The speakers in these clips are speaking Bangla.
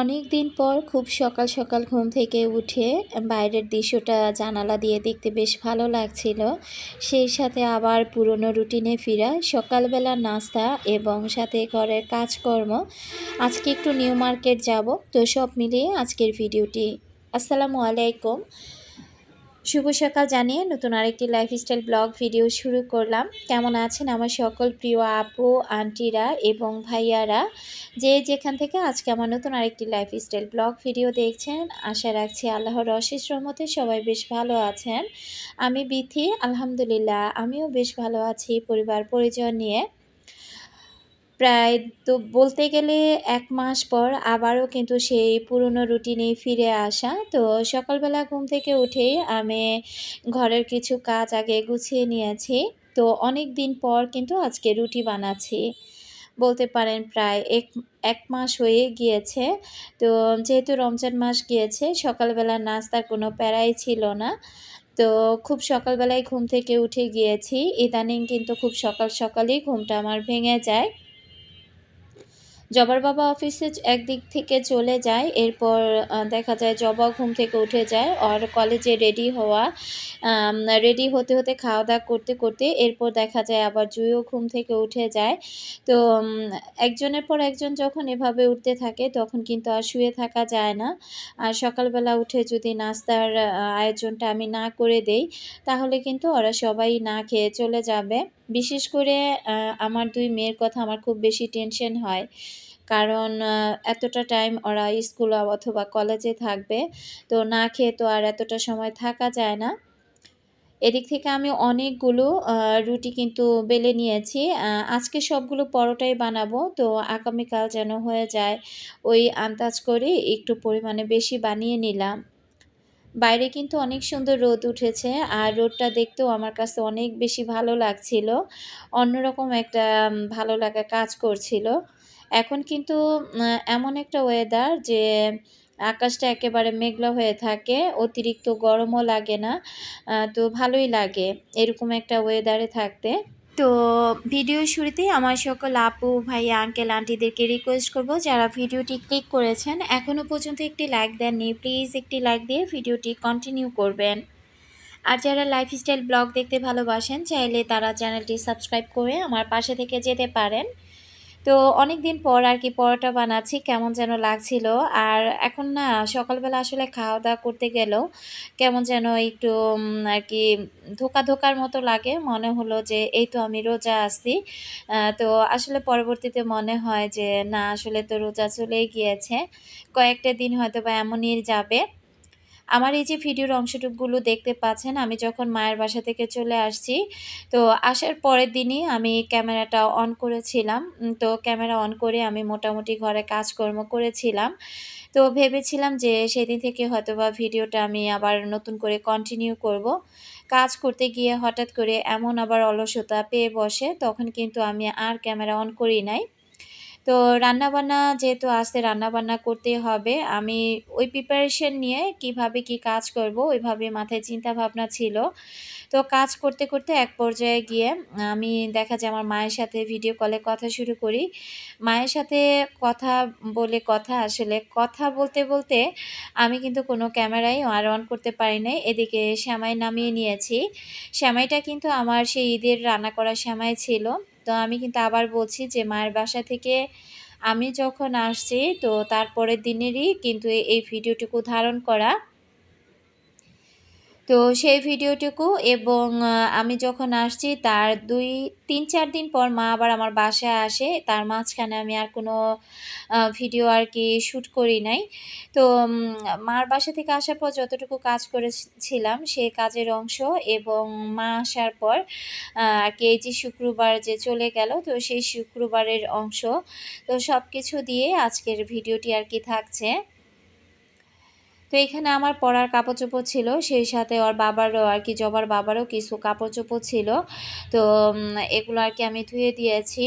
অনেক দিন পর খুব সকাল সকাল ঘুম থেকে উঠে বাইরের দৃশ্যটা জানালা দিয়ে দেখতে বেশ ভালো লাগছিল। সেই সাথে আবার পুরনো রুটিনে ফেরা, সকালবেলা নাস্তা এবং সাথে ঘরের কাজকর্ম। আজকে একটু নিউ মার্কেট যাব, তো সব মিলিয়ে আজকের ভিডিওটি। আসসালামু আলাইকুম, শুভ সকাল জানিয়ে নতুন আরেকটি লাইফস্টাইল ব্লগ ভিডিও শুরু করলাম। কেমন আছেন আমার সকল প্রিয় আপু, আন্টিরা এবং ভাইয়ারা, যে যেখান থেকে আজকে আমার নতুন আরেকটি লাইফস্টাইল ব্লগ ভিডিও দেখছেন। আশা রাখছি আল্লাহর অশেষ রহমতে সবাই বেশ ভালো আছেন। আমি বিথি, আলহামদুলিল্লাহ আমিও বেশ ভালো আছি পরিবার পরিজন নিয়ে। প্রায় তো বলতে গেলে ১ মাস পর আবারও কিন্তু সেই পুরনো রুটিনেই ফিরে আসা। তো সকালবেলা ঘুম থেকে উঠেই আমি ঘরের কিছু কাজ আগে গুছিয়ে নিয়েছি। তো অনেক দিন পর কিন্তু আজকে রুটি বানাচ্ছি। বলতে পারেন প্রায় ১ মাস হয়ে গিয়েছে। তো যেহেতু রমজান মাস গিয়েছে, সকালবেলা নাস্তার কোনো প্যারাই ছিল না। তো খুব সকালবেলায় ঘুম থেকে উঠে গিয়েছি। ইদানিং কিন্তু খুব সকাল সকালই ঘুমটা আমার ভেঙে যায়। জবার বাবা অফিসে একদিক থেকে চলে যায়, এরপর দেখা যায় জবাও ঘুম থেকে উঠে যায়। আর কলেজে রেডি হওয়া, রেডি হতে হতে খাওয়া দাওয়া করতে করতে এরপর দেখা যায় আবার জুঁইও ঘুম থেকে উঠে যায়। তো একজনের পর একজন যখন এভাবে উঠতে থাকে তখন কিন্তু আর শুয়ে থাকা যায় না। আর সকালবেলা উঠে যদি নাস্তার আয়োজনটা আমি না করে দেই, তাহলে কিন্তু ওরা সবাই না খেয়ে চলে যাবে। বিশেষ করে আমার ২ মেয়ের কথা আমার খুব বেশি টেনশন হয়। কারণ এতটা টাইম ওরা স্কুল অথবা কলেজে থাকবে। তো না খেয়ে তো আর এতটা সময় থাকা যায় না। এদিক থেকে আমি অনেকগুলো রুটি কিন্তু বেলে নিয়েছি। আজকে সবগুলো পরোটাই বানাবো। তো আগামীকাল যেন হয়ে যায়, ওই আন্দাজ করে একটু পরিমাণে বেশি বানিয়ে নিলাম। বাইরে কিন্তু অনেক সুন্দর রোদ উঠেছে, আর রোদটা দেখতেও আমার কাছে অনেক বেশি ভালো লাগছিল। অন্যরকম একটা ভালো লাগা কাজ করছিল। এখন কিন্তু এমন একটা ওয়েদার যে আকাশটা একেবারে মেঘলা হয়ে থাকে, অতিরিক্ত গরমও লাগে না। তো ভালোই লাগে এরকম একটা ওয়েদারে থাকতে। তো ভিডিওর শুরুতেই আমার সকল আপু, ভাইয়া, আঙ্কেল, আন্টিদেরকে রিকোয়েস্ট করব, যারা ভিডিওটি ক্লিক করেছেন এখনও পর্যন্ত একটি লাইক দেননি, প্লিজ একটি লাইক দিয়ে ভিডিওটি কন্টিনিউ করবেন। আর যারা লাইফস্টাইল ব্লগ দেখতে ভালোবাসেন, চাইলে তারা চ্যানেলটি সাবস্ক্রাইব করে আমার পাশে থেকে যেতে পারেন। তো অনেক দিন পর আর কি পরোটা বানাচ্ছি, কেমন যেন লাগছিল। আর এখন না সকালবেলা আসলে খাওয়া দাওয়া করতে গেলেও কেমন যেন একটু আর কি ধোকা ধোকার মতো লাগে। মনে হলো যে এই তো আমি রোজা আছি। তো আসলে পরবর্তীতে মনে হয় যে না, আসলে তো রোজা চলেই গিয়েছে, কয়েকটা দিন হয়তো বা এমনই যাবে। আমার এই যে ভিডিওর অংশটুকুগুলো দেখতে পাচ্ছেন, আমি যখন মায়ের বাসা থেকে চলে আসছি, তো আসার পরের দিনই আমি ক্যামেরাটা অন করেছিলাম। তো ক্যামেরা অন করে আমি মোটামুটি ঘরে কাজকর্ম করেছিলাম। তো ভেবেছিলাম যে সেদিন থেকে হয়তোবা ভিডিওটা আমি আবার নতুন করে কন্টিনিউ করব। কাজ করতে গিয়ে হঠাৎ করে এমন আবার অলসতা পেয়ে বসে, তখন কিন্তু আমি আর ক্যামেরা অন করি নাই। তো রান্নাবান্না যেহেতু আজকে রান্নাবান্না করতেই হবে, আমি ওই প্রিপারেশন নিয়ে কিভাবে কি কাজ করব ওইভাবে মাথায় চিন্তা ভাবনা ছিল। তো কাজ করতে করতে এক পর্যায়ে গিয়ে আমি দেখা যায় আমার মায়ের সাথে ভিডিও কলে কথা শুরু করি। মায়ের সাথে কথা বলে আসলে কথা বলতে বলতে আমি কিন্তু কোনো ক্যামেরাই আর অন করতে পারি নাই। এদিকে সেমাই নামিয়ে নিয়েছি। সেমাইটা কিন্তু আমার সেই ঈদের রান্না করা সেমাই ছিল। তো আমি কিন্তু আবার বলছি যে মায়ের বাসা থেকে আমি যখন আসছি, তো তার পরের দিনেরই কিন্তু এই ভিডিওটুকু ধারণ করা। তো সেই ভিডিওটুকু এবং আমি যখন আসছি তার ৩-৪ দিন পর মা আবার আমার বাসায় আসে। তার মাঝখানে আমি আর কোনো ভিডিও আর কি শ্যুট করি নাই। তো মার বাসা থেকে আসার পর যতটুকু কাজ করেছিলাম সেই কাজের অংশ, এবং মা আসার পর আর কি এই যে শুক্রবার যে চলে গেল, তো সেই শুক্রবারের অংশ। তো সবকিছু দিয়ে আজকের ভিডিওটি আর কি থাকছে। তো এখানে আমার পরার কাপড়-চোপড় ছিল, সেই সাথে ওর বাবারও আর কি জবার বাবারও কিছু কাপড়-চোপড় ছিল। তো এগুলো আর কি আমি ধুয়ে দিয়েছি।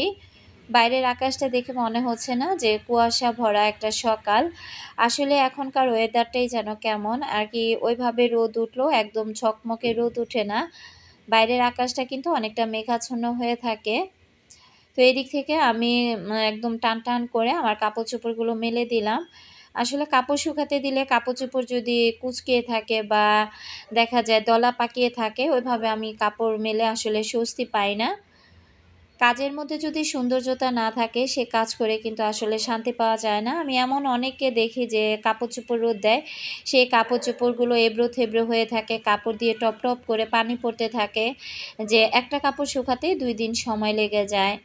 বাইরের আকাশটা দেখে মনে হচ্ছে না যে কুয়াশা ভরা একটা সকাল। আসলে এখনকার ওয়েদারটাই যেন কেমন আর কি, ওইভাবে রোদ উঠলো একদম ঝকমকে রোদ ওঠে না। বাইরের আকাশটা কিন্তু অনেকটা মেঘাচ্ছন্ন হয়ে থাকে। তো এদিক থেকে আমি একদম টান করে আমার কাপড়-চোপড়গুলো মেলে দিলাম। আসলে কাপড় শুকাতে দিলে কাপড়-চোপড় যদি কুঁচকিয়ে থাকে বা দেখা যায় দলা পাকিয়ে থাকে, ওইভাবে আমি কাপড় মেলে আসলে স্বস্তি পাই না। কাজের মধ্যে যদি সৌন্দর্যতা না থাকে, সে কাজ করে কিন্তু আসলে শান্তি পাওয়া যায় না। আমি এমন অনেককে দেখি যে কাপড়-চোপড় রোদ দেয়, সেই কাপড়-চোপড়গুলো এবড়ো-থেবড়ো হয়ে থাকে, কাপড় দিয়ে টপ, টপ করে পানি পড়তে থাকে, যে একটা কাপড় শুকাতেই ২ দিন সময় লেগে যায়।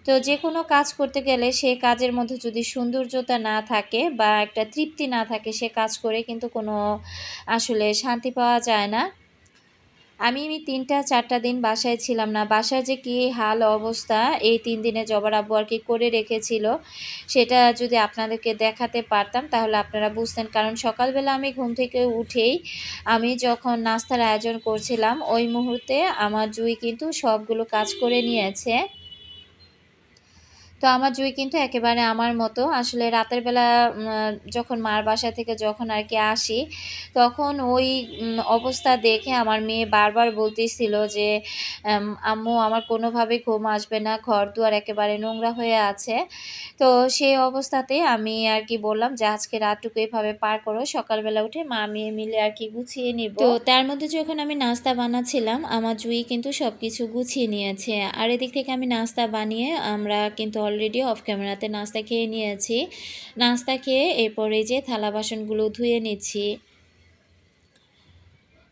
তো যেকোনো কাজ করতে গেলে সেই কাজের মধ্যে যদি সৌন্দর্যতা না থাকে বা একটা তৃপ্তি না থাকে, সে কাজ করে কিন্তু কোনো আসলে শান্তি পাওয়া যায় না। আমি ৩টা-৪টা দিন বাসায় ছিলাম না। বাসায় যে কী হাল অবস্থা এই ৩ দিনে জবার আব্বু আরকি করে রেখেছিল, সেটা যদি আপনাদেরকে দেখাতে পারতাম তাহলে আপনারা বুঝতেন। কারণ সকালবেলা আমি ঘুম থেকে উঠেই আমি যখন নাস্তার আয়োজন করছিলাম, ওই মুহূর্তে আমার জুঁই কিন্তু সবগুলো কাজ করে নিয়েছে। তো আমার জুঁই কিন্তু একেবারে আমার মতো। আসলে রাতের বেলা যখন মার বাসা থেকে যখন আরকি আসি, তখন ওই অবস্থা দেখে আমার মেয়ে বারবার বলতেছিল যে, "আম্মু আমার কোনোভাবে ঘুম আসবে না। ঘর-দুয়ার একেবারে নোংরা হয়ে আছে।" তো সেই অবস্থাতেই আমি আরকি বললাম যে, "আজকে রাতটুকু এভাবে পার করো। সকালবেলা উঠে মা মেয়ে মিলে আরকি গুছিয়ে নিব।" তো তার মধ্যে যখন আমি নাস্তা বানাচ্ছিলাম, আমার জুঁই কিন্তু সবকিছু গুছিয়ে নিয়েছে। আর এদিক থেকে আমি নাস্তা বানিয়ে আমরা কিন্তু অলরেডি অফ ক্যামেরাতে নাস্তা খেয়ে নিয়েছি। নাস্তা খেয়ে এরপর এই যে থালা বাসনগুলো ধুয়ে নিচ্ছি।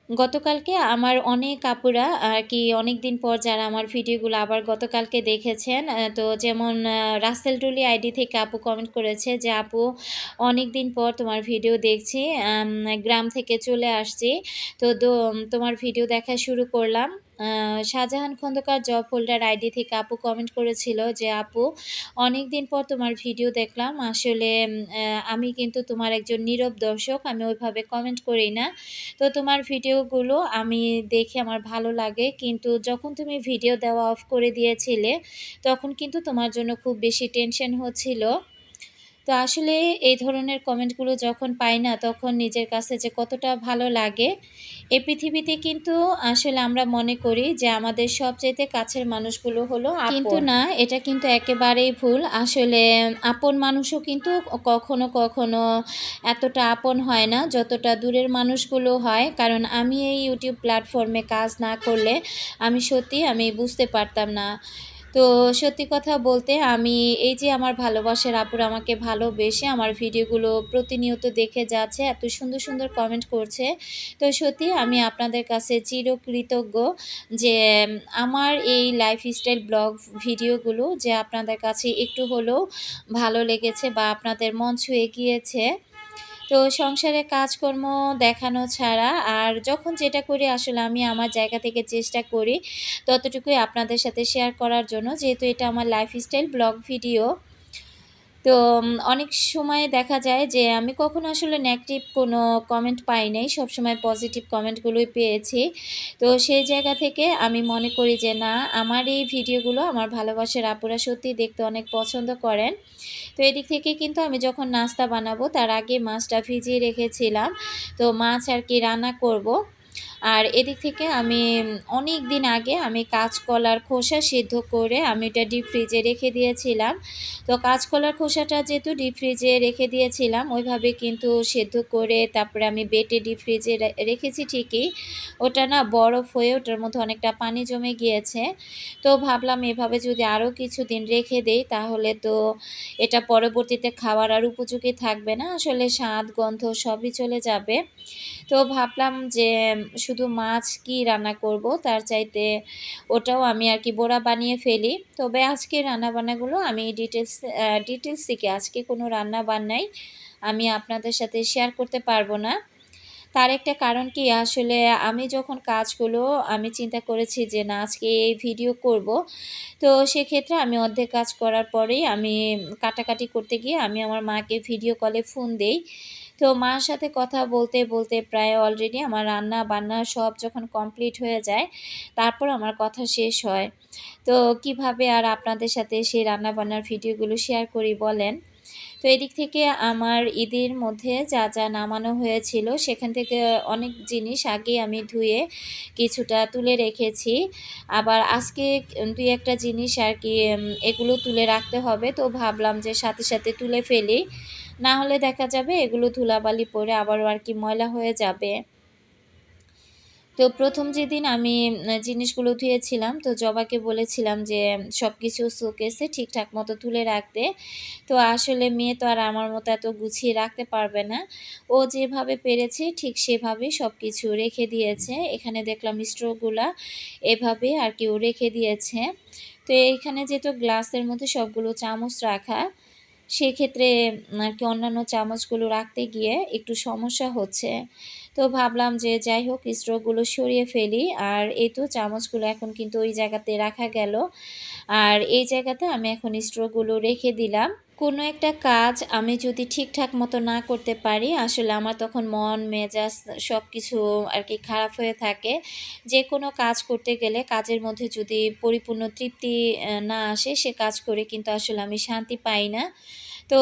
গতকালকে আমার অনেক আপুরা আরকি অনেকদিন পর যারা আমার ভিডিওগুলো আবার গতকালকে দেখেছেন, তো যেমন রাসেল ডলি আইডি থেকে আপু কমেন্ট করেছে যে, "আপু অনেকদিন পর তোমার ভিডিও দেখছি। গ্রাম থেকে চলে আসছি। তো তোমার ভিডিও দেখা শুরু করলাম।" Shahjahan Khandakar job holder ID থেকে আপু কমেন্ট করেছিল যে, "আপু অনেকদিন পর তোমার ভিডিও দেখলাম। আসলে আমি কিন্তু তোমার একজন নীরব দর্শক। আমি ওইভাবে কমেন্ট করি না। তো তোমার ভিডিওগুলো আমি দেখে আমার ভালো লাগে। কিন্তু যখন তুমি ভিডিও দেওয়া অফ করে দিয়েছিলে, তখন কিন্তু তোমার জন্য খুব বেশি টেনশন হচ্ছিল।" তো আসলে এই ধরনের কমেন্টগুলো যখন পাই না, তখন নিজের কাছে যে কতটা ভালো লাগে। এই পৃথিবীতে কিন্তু আসলে আমরা মনে করি যে আমাদের সবচাইতে কাছের মানুষগুলো হলো আপন। কিন্তু না, এটা কিন্তু একেবারেই ভুল। আসলে আপন মানুষও কিন্তু কখনো, কখনো এতটা আপন হয় না, যতটা দূরের মানুষগুলো হয়। কারণ আমি এই YouTube প্ল্যাটফর্মে কাজ না করলে আমি বুঝতে পারতাম না। তো সত্যি কথা বলতে আমি এই যে আমার ভালোবাসার আপুরা আমাকে ভালোবেসে আমার ভিডিওগুলো প্রতিনিয়ত দেখে যাচ্ছে, এত সুন্দর, সুন্দর কমেন্ট করছে। তো সত্যি আমি আপনাদের কাছে চিরকৃতজ্ঞ যে আমার এই লাইফস্টাইল ব্লগ ভিডিওগুলো যে আপনাদের কাছে একটু হলেও ভালো লেগেছে বা আপনাদের মন ছুঁয়ে গিয়েছে। তো সংসারে কাজকর্ম দেখানো ছাড়া আর যখন যেটা করি আসলে আমি আমার জায়গা থেকে চেষ্টা করি ততটুকুই আপনাদের সাথে শেয়ার করার জন্য, যেহেতু এটা আমার লাইফস্টাইল ব্লগ ভিডিও। তো অনেক সময় দেখা যায় যে আমি কখনো আসলে নেগেটিভ কোনো কমেন্ট পাই নাই। সবসময় পজিটিভ কমেন্টগুলোই পেয়েছি। তো সেই জায়গা থেকে আমি মনে করি যে না, আমার এই ভিডিওগুলো আমার ভালোবাসার আপুরা সত্যিই দেখতে অনেক পছন্দ করেন। তো এদিক থেকে কিন্তু আমি যখন নাস্তা বানাবো তার আগে মাছটা ভিজিয়ে রেখেছিলাম। তো মাছ আরকি রান্না করব। আর এদিক থেকে আমি অনেকদিন আগে আমি কাঁচকলার খোসা সিদ্ধ করে আমি এটা ডিপ ফ্রিজে রেখে দিয়েছিলাম। তো কাঁচকলার খোসাটা যেহেতু ডিপ ফ্রিজে রেখে দিয়েছিলাম, ওইভাবে কিন্তু সেদ্ধ করে তারপরে আমি বেটে ডিপ ফ্রিজে রেখেছি ঠিকই। ওটা না বরফ হয়ে ওটার মধ্যে অনেকটা পানি জমে গিয়েছে। তো ভাবলাম এভাবে যদি আরও কিছুদিন রেখে দেই তাহলে তো এটা পরবর্তীতে খাওয়ার আর উপযোগী থাকবে না। আসলে স্বাদ, গন্ধ সবই চলে যাবে। তো ভাবলাম যে শুধু মাছ কি রান্না করব, তার চাইতে ওটাও আমি আরকি বোড়া বানিয়ে ফেলি। তবে আজকে রান্নাবান্নাগুলো আমি ডিটেইলস থেকে আজকে কোনো রান্না-বান্নাই আমি আপনাদের সাথে শেয়ার করতে পারব না। তার একটা কারণ কি, আসলে আমি যখন কাজগুলো আমি চিন্তা করেছি যে না আজকে এই ভিডিও করব। তো সেক্ষেত্রে আমি অর্ধেক কাজ করার পরেই আমি কাটাকাটি করতে গিয়ে আমি আমার মাকে ভিডিও কলে ফোন দেই। তো মার সাথে কথা বলতে, বলতে প্রায় অলরেডি আমার রান্না-বান্না সব যখন কমপ্লিট হয়ে যায়, তারপর আমার কথা শেষ হয়। তো কিভাবে আর আপনাদের সাথে সেই রান্না-বান্নার ভিডিওগুলো শেয়ার করি বলেন? তো এদিক থেকে আমার ঈদের মধ্যে যা, যা নামানো হয়েছিল সেখান থেকে অনেক জিনিস আগেই আমি ধুয়ে কিছুটা তুলে রেখেছি। আবার আজকে ২-১ টা জিনিস আরকি এগুলো তুলে রাখতে হবে। তো ভাবলাম যে সাথে, সাথে তুলে ফেলি। না হলে দেখা যাবে এগুলো ধুলাবালি পড়ে আবারও আর কি ময়লা হয়ে যাবে। তো ১ম যেদিন আমি জিনিসগুলো ধুয়েছিলাম, তো জবাকে বলেছিলাম যে সবকিছু শোকেসে ঠিকঠাক মতো তুলে রাখতে। তো আসলে মেয়ে তো আর আমার মতো এত গুছিয়ে রাখতে পারবে না। ও যেভাবে পেরেছে ঠিক সেভাবেই সবকিছু রেখে দিয়েছে। এখানে দেখলাম স্ট্রগুলা এভাবে আর কি ও রেখে দিয়েছে। তো এইখানে যেহেতু গ্লাসের মধ্যে সবগুলো চামচ রাখা, সেক্ষেত্রে আর কি অন্যান্য চামচগুলো রাখতে গিয়ে একটু সমস্যা হচ্ছে। তো ভাবলাম যে যাই হোক স্ট্রগুলো সরিয়ে ফেলি। আর এই তো চামচগুলো এখন কিন্তু ওই জায়গাতে রাখা গেল। আর এই জায়গাতে আমি এখন স্ট্রগুলো রেখে দিলাম। কোনো একটা কাজ আমি যদি ঠিকঠাক মতো না করতে পারি, আসলে আমার তখন মন মেজাজ সবকিছু আর কি খারাপ হয়ে থাকে। যেকোনো কাজ করতে গেলে কাজের মধ্যে যদি পরিপূর্ণ তৃপ্তি না আসে, সে কাজ করে কিন্তু আসলে আমি শান্তি পাই না। তো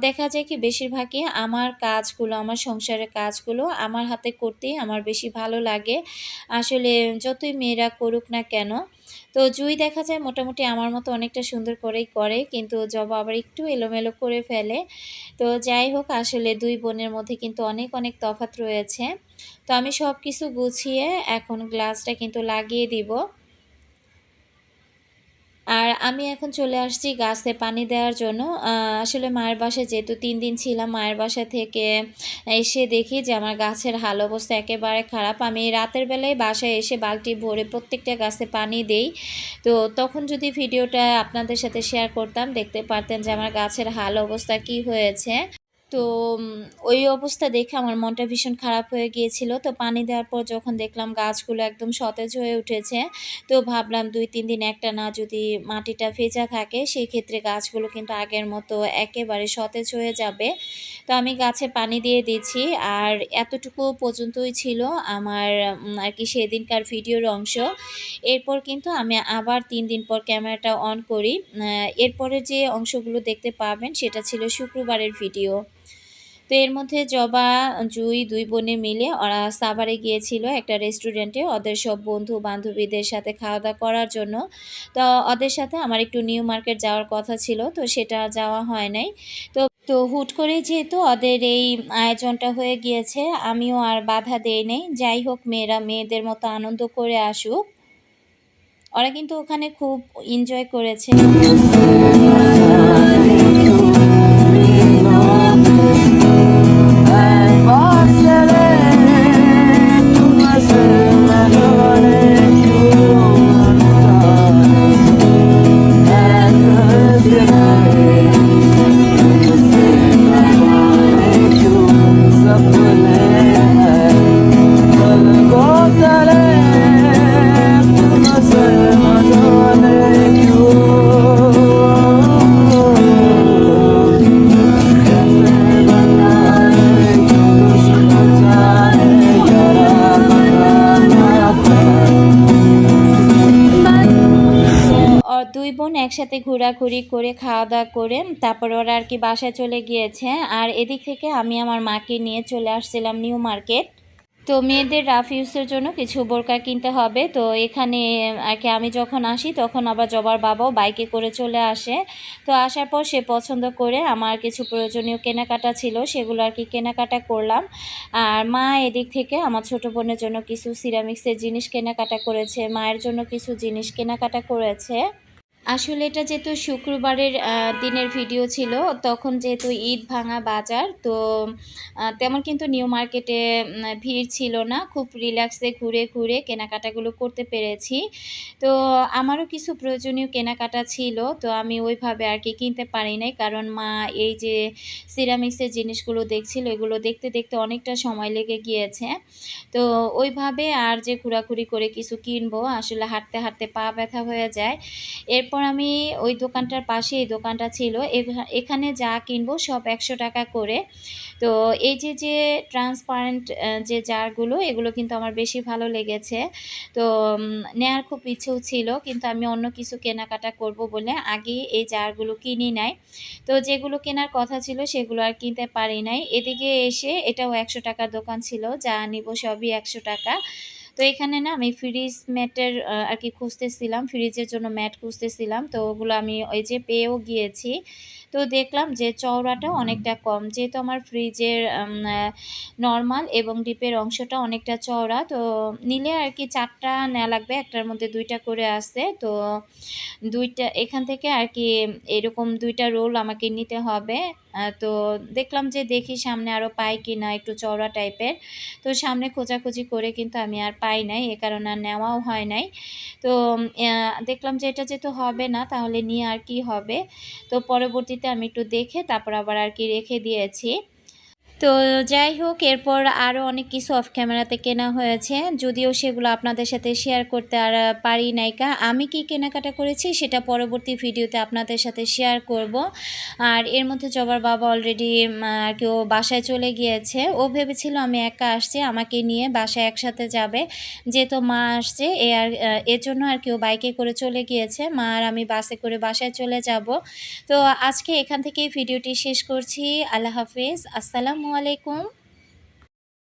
দেখা যায় কি বেশিরভাগই আমার কাজগুলো, আমার সংসারের কাজগুলো আমার হাতে করতেই আমার বেশি ভালো লাগে। আসলে যতই মেয়েরা করুক না কেন, তো জুঁই দেখা যায় মোটামুটি আমার মতো অনেকটা সুন্দর করেই করে, কিন্তু জবা আবার একটু এলোমেলো করে ফেলে। তো যাই হোক আসলে ২ বোনের মধ্যে কিন্তু অনেক, অনেক তফাৎ রয়েছে। তো আমি সবকিছু গুছিয়ে এখন গ্লাসটা কিন্তু লাগিয়ে দিব। আর আমি এখন চলে আসছি গাছে পানি দেওয়ার জন্য। আসলে মায়ের বাসায় যেহেতু ৩ দিন ছিলাম, মায়ের বাসা থেকে এসে দেখি যে আমার গাছের হাল অবস্থা একেবারে খারাপ। আমি রাতের বেলায় বাসায় এসে বালতি ভরে প্রত্যেকটা গাছে পানি দেই। তো তখন যদি ভিডিওটা আপনাদের সাথে শেয়ার করতাম, দেখতে পারতেন যে আমার গাছের হাল অবস্থা কি হয়েছে। তো উম ওই অবস্থা দেখে আমার মনটা ভীষণ খারাপ হয়ে গিয়েছিল। তো পানি দেওয়ার পর যখন দেখলাম গাছগুলো একদম সতেজ হয়ে উঠেছে, তো ভাবলাম ২-৩ দিন একটানা যদি মাটিটা ভেজা থাকে, সেক্ষেত্রে গাছগুলো কিন্তু আগের মতো একেবারে সতেজ হয়ে যাবে। তো আমি গাছে পানি দিয়ে দিচ্ছি। আর এতটুকু পর্যন্তই ছিল আমার আর কি সেদিনকার ভিডিওর অংশ। এরপর কিন্তু আমি আবার ৩ দিন পর ক্যামেরাটা অন করি। এরপরে যে অংশগুলো দেখতে পাবেন সেটা ছিল শুক্রবারের ভিডিও। তো এর মধ্যে জবা, জুঁই ২ বোনে মিলে ওরা সাভারে গিয়েছিল একটা রেস্টুরেন্টে ওদের সব বন্ধু-বান্ধবীদের সাথে খাওয়া-দাওয়া করার জন্য। তো ওদের সাথে আমার একটু নিউ মার্কেট যাওয়ার কথা ছিল, তো সেটা যাওয়া হয় নাই। তো হুট করেই যেহেতু ওদের এই আয়োজনটা হয়ে গিয়েছে, আমিও আর বাধা দেই নাই। যাই হোক মেয়েরা মেয়েদের মতো আনন্দ করে আসুক। ওরা কিন্তু ওখানে খুব এনজয় করেছে। তো ২ বোন একসাথে ঘোরাঘুরি করে খাওয়া-দাওয়া করে তারপর ওরা আর কি বাসায় চলে গিয়েছে। আর এদিক থেকে আমি আমার মাকে নিয়ে চলে আসছিলাম নিউ মার্কেট। তো মেয়েদের রাফ ইউজের জন্য কিছু বোরকা কিনতে হবে। তো এখানে আর কি আমি যখন আসি তখন আবার জবার বাবাও বাইকে করে চলে আসে। তো আসার পর সে পছন্দ করে আমার কিছু প্রয়োজনীয় কেনাকাটা ছিল, সেগুলো আর কি কেনাকাটা করলাম। আর মা এদিক থেকে আমার ছোট বোনের জন্য কিছু সিরামিক্সের জিনিস কেনাকাটা করেছে, মায়ের জন্য কিছু জিনিস কেনাকাটা করেছে। আসলে এটা যেহেতু শুক্রবারের দিনের ভিডিও ছিল, তখন যেহেতু ঈদ ভাঙা বাজার, তো তেমন কিন্তু নিউ মার্কেটে ভিড় ছিল না। খুব রিল্যাক্সে ঘুরে, ঘুরে কেনাকাটাগুলো করতে পেরেছি। তো আমারও কিছু প্রয়োজনীয় কেনাকাটা ছিল। তো আমি ওইভাবে আর কি কিনতে পারি নাই। কারণ মা এই যে সিরামিক্সের জিনিসগুলো দেখছিল, এগুলো দেখতে, দেখতে অনেকটা সময় লেগে গিয়েছে। তো ওইভাবে আর যে ঘোরাঘুরি করে কিছু কিনবো, আসলে হাঁটতে, হাঁটতে পা ব্যথা হয়ে যায়। এরপর আমি ওই দোকানটার পাশে এই দোকানটা ছিল। এখানে যা কিনবো সব ৳১০০ করে। তো এই যে ট্রান্সপারেন্ট যে জারগুলো, এগুলো কিন্তু আমার বেশি ভালো লেগেছে। তো নেয়ার খুব ইচ্ছেও ছিল। কিন্তু আমি অন্য কিছু কেনাকাটা করব বলে আগেই এই জারগুলো কিনি নাই। তো যেগুলো কেনার কথা ছিল সেগুলো আর কিনতে পারি নাই। এদিকে এসে এটাও ৳১০০ দোকান ছিল। যা নিব সবই ৳১০০। তো এখানে না আমি ফ্রিজ ম্যাটের আর কি খুঁজতেছিলাম। ফ্রিজের জন্য ম্যাট খুঁজতেছিলাম। তো ওগুলো আমি ওই যে পেয়েও গিয়েছি। তো দেখলাম যে চওড়াটা অনেকটা কম, যেহেতু আমার ফ্রিজের নরমাল এবং ডিপের অংশটা অনেকটা চওড়া, তো নিলে আর কি ৪ টা নেওয়া লাগবে, একটার মধ্যে ২ টা করে আছে। তো ২ টা এখান থেকে আর কি এরকম ২ টা রোল আমাকে নিতে হবে। তো দেখলাম যে দেখি সামনে আরও পাই কিনা একটু চওড়া টাইপের। তো সামনে খোঁজাখুঁজি করে কিন্তু আমি আর পাই নাই, এ কারণে আর নেওয়াও হয় নাই। তো দেখলাম যে এটা যেহেতু হবে না তাহলে নিয়ে আর কি হবে। তো পরবর্তীতে আমি একটু দেখে তারপর আবার আর কি রেখে দিয়েছি। তো যাই হোক, এরপর আরও অনেক কিছু অফ ক্যামেরাতে কেনা হয়েছে। যদিও সেগুলো আপনাদের সাথে শেয়ার করতে আর পারি নাইকা। আমি কি কেনাকাটা করেছি সেটা পরবর্তী ভিডিওতে আপনাদের সাথে শেয়ার করব। আর এর মধ্যে জবার বাবা অলরেডি আর কি ও বাসায় চলে গিয়েছে। ও ভেবেছিল আমি একা আসছি, আমাকে নিয়ে বাসায় একসাথে যাবে। যেহেতু মা আসছে এর জন্য আর কি ও বাইকে করে চলে গিয়েছে। মা আর আমি বাসে করে বাসায় চলে যাব। তো আজকে এখান থেকেই ভিডিওটি শেষ করছি। আল্লাহ হাফেজ। আসসালামু আলাইকুম।